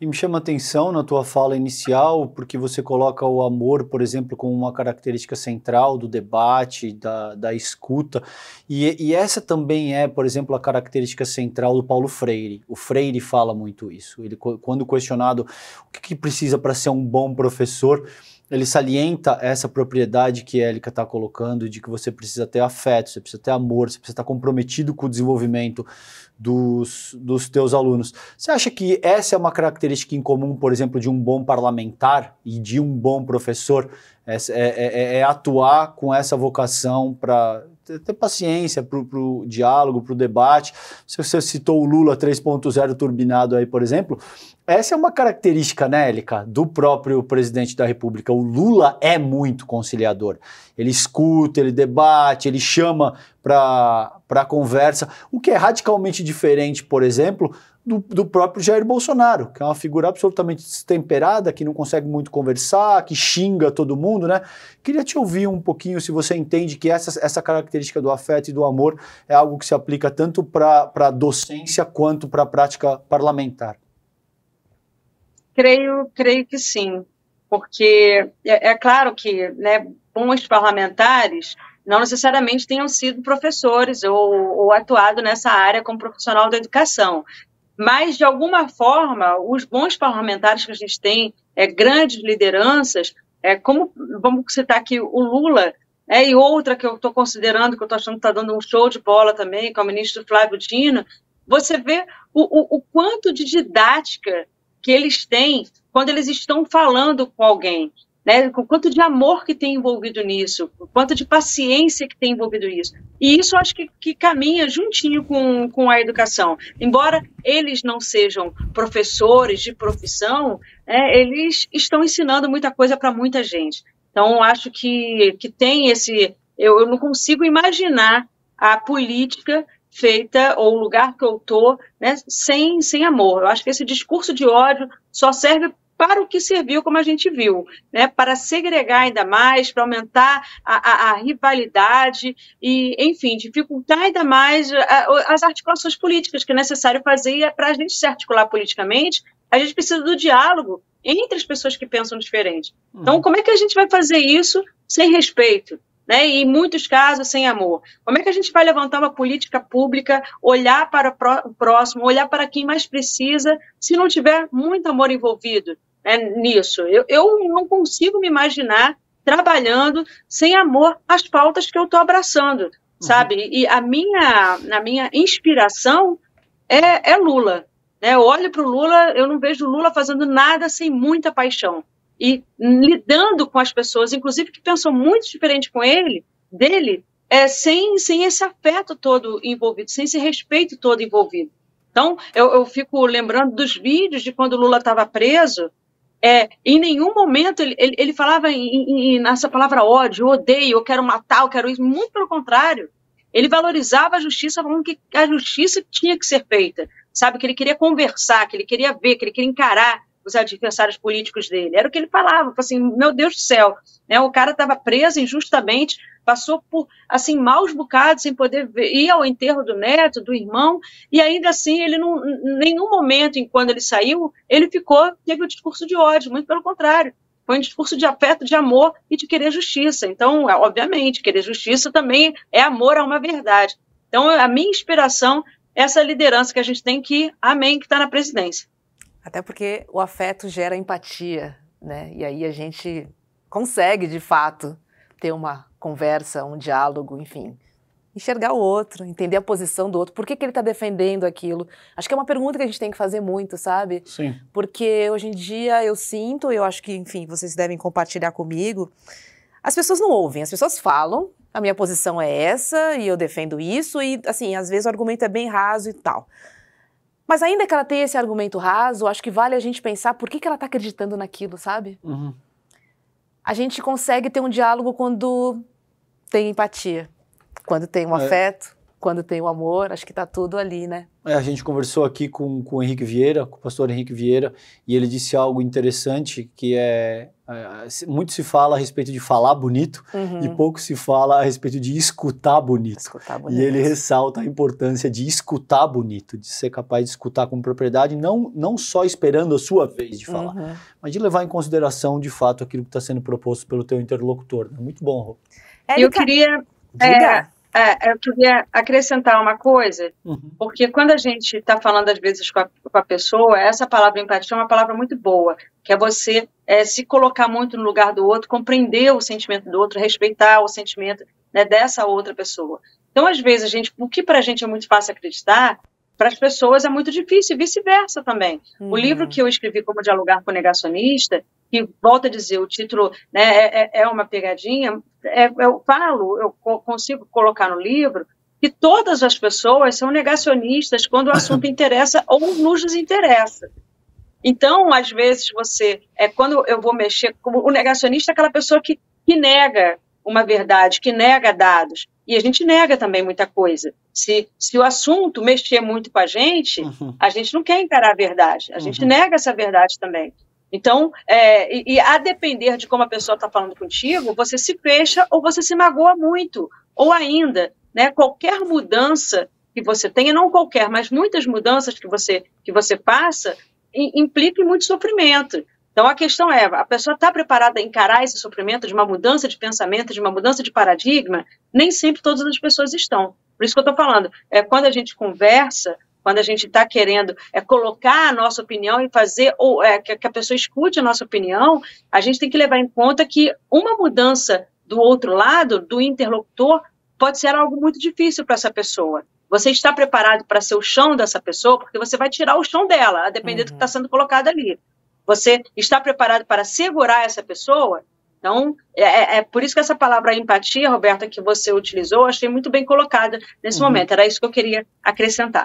E me chama a atenção na tua fala inicial, porque você coloca o amor, por exemplo, como uma característica central do debate, da escuta, e essa também é, por exemplo, a característica central do Paulo Freire. O Freire fala muito isso. Ele, quando questionado o que precisa para ser um bom professor, ele salienta essa propriedade que a Élica está colocando, de que você precisa ter afeto, você precisa ter amor, você precisa estar comprometido com o desenvolvimento dos teus alunos. Você acha que essa é uma característica em comum, por exemplo, de um bom parlamentar e de um bom professor? É atuar com essa vocação para ter paciência para o diálogo, para o debate. Você citou o Lula 3.0 turbinado aí, por exemplo. Essa é uma característica, né, Élica, do próprio presidente da República. O Lula é muito conciliador. Ele escuta, ele debate, ele chama para conversa, o que é radicalmente diferente, por exemplo, do próprio Jair Bolsonaro, que é uma figura absolutamente destemperada, que não consegue muito conversar, que xinga todo mundo, né? Queria te ouvir um pouquinho se você entende que essa característica do afeto e do amor é algo que se aplica tanto para a docência quanto para a prática parlamentar. Creio que sim, porque é claro que, né, bons parlamentares não necessariamente tenham sido professores ou atuado nessa área como profissional da educação. Mas, de alguma forma, os bons parlamentares que a gente tem, grandes lideranças, como vamos citar aqui o Lula, e outra que eu estou considerando, que eu estou achando que está dando um show de bola também, que é o ministro Flávio Dino, você vê o quanto de didática que eles têm quando eles estão falando com alguém, né? O quanto de amor que tem envolvido nisso, o quanto de paciência que tem envolvido nisso. E isso eu acho que caminha juntinho com a educação. Embora eles não sejam professores de profissão, eles estão ensinando muita coisa para muita gente. Então, eu acho que tem esse... Eu não consigo imaginar a política feita, ou o lugar que eu estou, né, sem amor. Eu acho que esse discurso de ódio só serve para o que serviu, como a gente viu, né, para segregar ainda mais, para aumentar a rivalidade e, enfim, dificultar ainda mais as articulações políticas que é necessário fazer. E para a gente se articular politicamente, a gente precisa do diálogo entre as pessoas que pensam diferente. Então, como é que a gente vai fazer isso sem respeito? Né, e em muitos casos sem amor. Como é que a gente vai levantar uma política pública, olhar para o próximo, olhar para quem mais precisa, se não tiver muito amor envolvido, né, nisso? Eu não consigo me imaginar trabalhando sem amor às pautas que eu estou abraçando, sabe? E a minha inspiração é Lula. Né? Eu olho para o Lula, eu não vejo Lula fazendo nada sem muita paixão. E lidando com as pessoas, inclusive que pensam muito diferente dele, sem esse afeto todo envolvido, sem esse respeito todo envolvido. Então, eu fico lembrando dos vídeos de quando o Lula estava preso, em nenhum momento ele falava nessa palavra ódio, odeio, eu quero matar, eu quero isso, muito pelo contrário. Ele valorizava a justiça, falando que a justiça tinha que ser feita, sabe? Que ele queria conversar, que ele queria ver, que ele queria encarar os adversários políticos dele. Era o que ele falava, assim, meu Deus do céu, né? O cara estava preso injustamente, passou por, assim, maus bocados sem poder ir ao enterro do neto, do irmão, e ainda assim, ele não, em nenhum momento, quando ele saiu, ele teve um discurso de ódio, muito pelo contrário. Foi um discurso de afeto, de amor e de querer justiça. Então, obviamente, querer justiça também é amor a uma verdade. Então, a minha inspiração é essa liderança que a gente tem que está na presidência. Até porque o afeto gera empatia, né? E aí a gente consegue, de fato, ter uma conversa, um diálogo, enfim. Enxergar o outro, entender a posição do outro, por que ele está defendendo aquilo. Acho que é uma pergunta que a gente tem que fazer muito, sabe? Sim. Porque hoje em dia eu sinto, eu acho que, enfim, vocês devem compartilhar comigo, as pessoas não ouvem, as pessoas falam, a minha posição é essa e eu defendo isso e, assim, às vezes o argumento é bem raso e tal. Mas ainda que ela tenha esse argumento raso, acho que vale a gente pensar por que ela está acreditando naquilo, sabe? Uhum. A gente consegue ter um diálogo quando tem empatia, quando tem um afeto, quando tem o amor, acho que tá tudo ali, né? A gente conversou aqui com o Henrique Vieira, com o pastor Henrique Vieira, e ele disse algo interessante, que muito se fala a respeito de falar bonito, e pouco se fala a respeito de escutar bonito. Escutar bonito. E ele ressalta a importância de escutar bonito, de ser capaz de escutar com propriedade, não só esperando a sua vez de falar, mas de levar em consideração, de fato, aquilo que está sendo proposto pelo teu interlocutor. Muito bom, Rô. Eu queria acrescentar uma coisa, porque quando a gente está falando, às vezes, com a pessoa, essa palavra empatia é uma palavra muito boa, que é você se colocar muito no lugar do outro, compreender o sentimento do outro, respeitar o sentimento, né, dessa outra pessoa. Então, às vezes, o que para a gente é muito fácil acreditar, para as pessoas é muito difícil, e vice-versa também. O livro que eu escrevi, Como Dialogar com o Negacionista, que, volto a dizer, o título, né, é uma pegadinha, eu consigo colocar no livro que todas as pessoas são negacionistas quando o assunto interessa ou nos desinteressa. Então, às vezes, quando eu vou mexer, o negacionista é aquela pessoa que nega uma verdade, que nega dados, e a gente nega também muita coisa. Se o assunto mexer muito com a gente não quer encarar a verdade, a gente nega essa verdade também. Então, a depender de como a pessoa está falando contigo, você se fecha ou você se magoa muito. Ou ainda, né, qualquer mudança que você tenha, não qualquer, mas muitas mudanças que você passa, implica em muito sofrimento. Então, a questão a pessoa está preparada a encarar esse sofrimento de uma mudança de pensamento, de uma mudança de paradigma? Nem sempre todas as pessoas estão. Por isso que eu estou falando, quando a gente conversa, quando a gente está querendo colocar a nossa opinião e fazer que a pessoa escute a nossa opinião, a gente tem que levar em conta que uma mudança do outro lado, do interlocutor, pode ser algo muito difícil para essa pessoa. Você está preparado para ser o chão dessa pessoa, porque você vai tirar o chão dela, a depender do que está sendo colocado ali. Você está preparado para segurar essa pessoa? Então, por isso que essa palavra empatia, Roberta, que você utilizou, eu achei muito bem colocada nesse momento. Era isso que eu queria acrescentar.